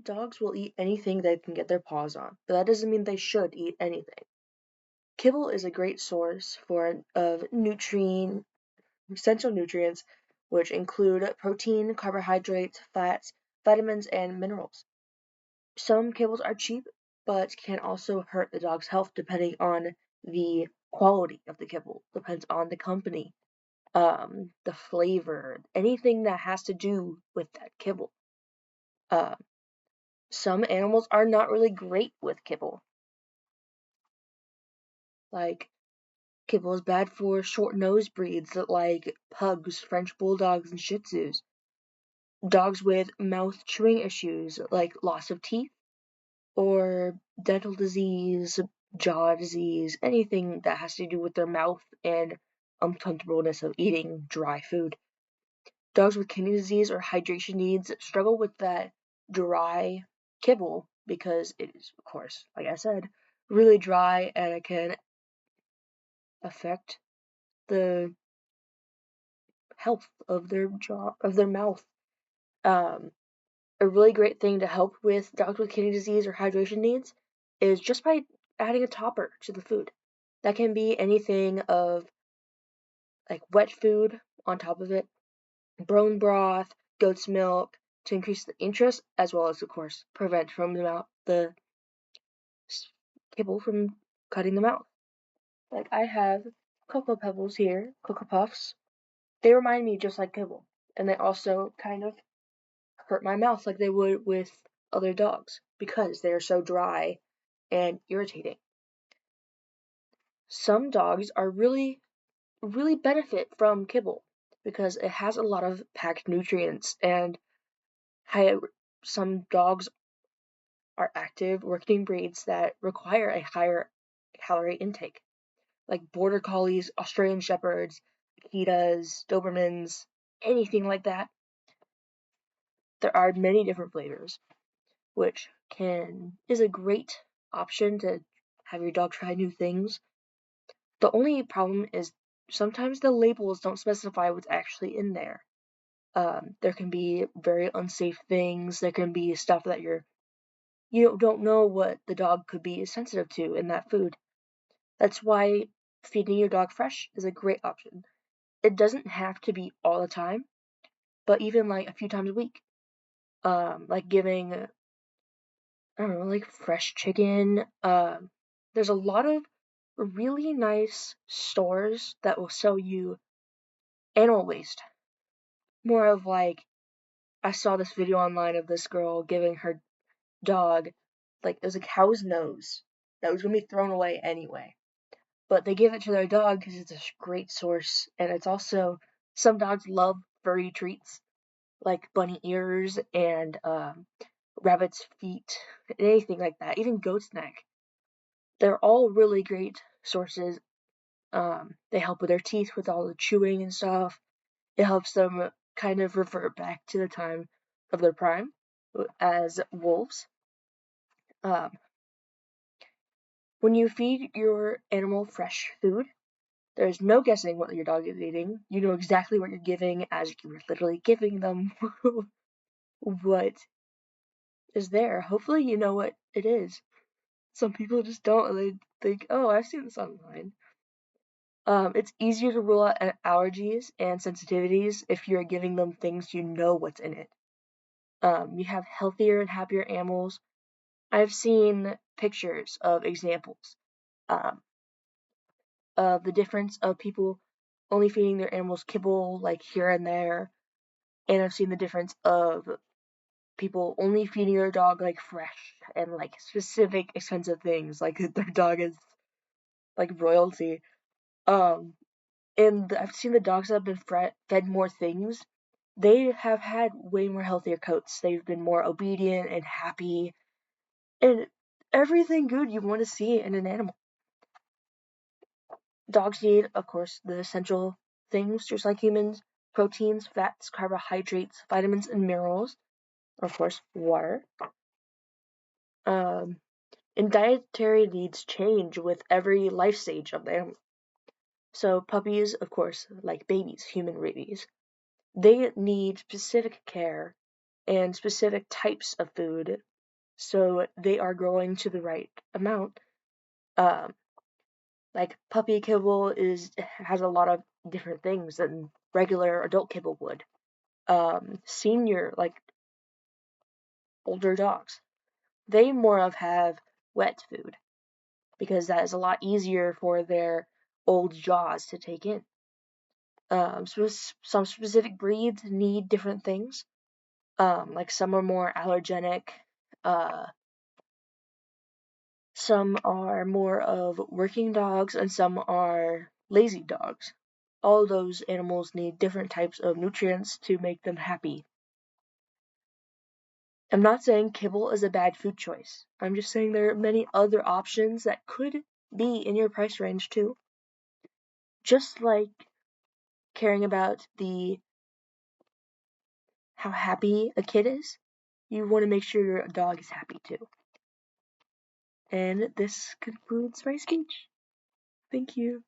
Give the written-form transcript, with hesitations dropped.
Dogs will eat anything they can get their paws on, but that doesn't mean they should eat anything. Kibble is a great source of essential nutrients, which include protein, carbohydrates, fats, vitamins, and minerals. Some kibbles are cheap, but can also hurt the dog's health depending on the quality of the kibble, depends on the company, the flavor, anything that has to do with that kibble. Uh, some animals are not really great with kibble. Like, kibble is bad for short nosed breeds like pugs, French bulldogs, and Shih Tzus. Dogs with mouth chewing issues like loss of teeth or dental disease, jaw disease, anything that has to do with their mouth and uncomfortableness of eating dry food. Dogs with kidney disease or hydration needs struggle with that dry kibble because it is, of course, like I said, really dry and it can affect the health of their mouth. Um, a really great thing to help with dogs with kidney disease or hydration needs is just by adding a topper to the food. That can be anything of like wet food on top of it, bone broth, goat's milk to increase the interest as well as, of course, prevent from the kibble from cutting them out. Like I have Cocoa Pebbles here, Cocoa Puffs. They remind me just like kibble, and they also kind of hurt my mouth like they would with other dogs because they are so dry and irritating. Some dogs are really benefit from kibble because it has a lot of packed nutrients and some dogs are active working breeds that require a higher calorie intake, like border collies, Australian shepherds, Akitas, Dobermans, anything like that. There are many different flavors, which can is a great option to have your dog try new things. The only problem is sometimes the labels don't specify what's actually in there. There can be very unsafe things. There can be stuff that you don't know what the dog could be sensitive to in that food. That's why feeding your dog fresh is a great option. It doesn't have to be all the time, but even like a few times a week. Like giving, I don't know, like fresh chicken. There's a lot of really nice stores that will sell you animal waste. More of like, I saw this video online of this girl giving her dog, like, it was a cow's nose that was going to be thrown away anyway. But they give it to their dog because it's a great source, and it's also, some dogs love furry treats, like bunny ears and rabbit's feet, anything like that, even goat's neck. They're all really great sources. They help with their teeth with all the chewing and stuff. It helps them kind of revert back to the time of their prime as wolves. Um, when you feed your animal fresh food, there's no guessing what your dog is eating. You know exactly what you're giving as you're literally giving them what is there. Hopefully you know what it is. Some people just don't. They think, oh, I've seen this online. It's easier to rule out allergies and sensitivities if you're giving them things you know what's in it. You have healthier and happier animals. I've seen pictures of examples um, of the difference of people only feeding their animals kibble like here and there, and I've seen the difference of people only feeding their dog like fresh and like specific expensive things, like their dog is like royalty. Um, and I've seen the dogs that have been fed more things. They have had way more healthier coats. They've been more obedient and happy, and everything good you want to see in an animal. Dogs need, of course, the essential things just like humans: proteins, fats, carbohydrates, vitamins, and minerals. Of course, water. Um, and dietary needs change with every life stage of the animal. So puppies, of course, like babies, human babies, they need specific care and specific types of food so they are growing to the right amount. Um, like puppy kibble has a lot of different things than regular adult kibble would. Senior, like older dogs, they more of have wet food because that is a lot easier for their old jaws to take in. So some specific breeds need different things. Like some are more allergenic, uh, some are more of working dogs, and some are lazy dogs. All those animals need different types of nutrients to make them happy. I'm not saying kibble is a bad food choice. I'm just saying there are many other options that could be in your price range too. Just like caring about the how happy a kid is, you want to make sure your dog is happy too. And this concludes my speech. Thank you.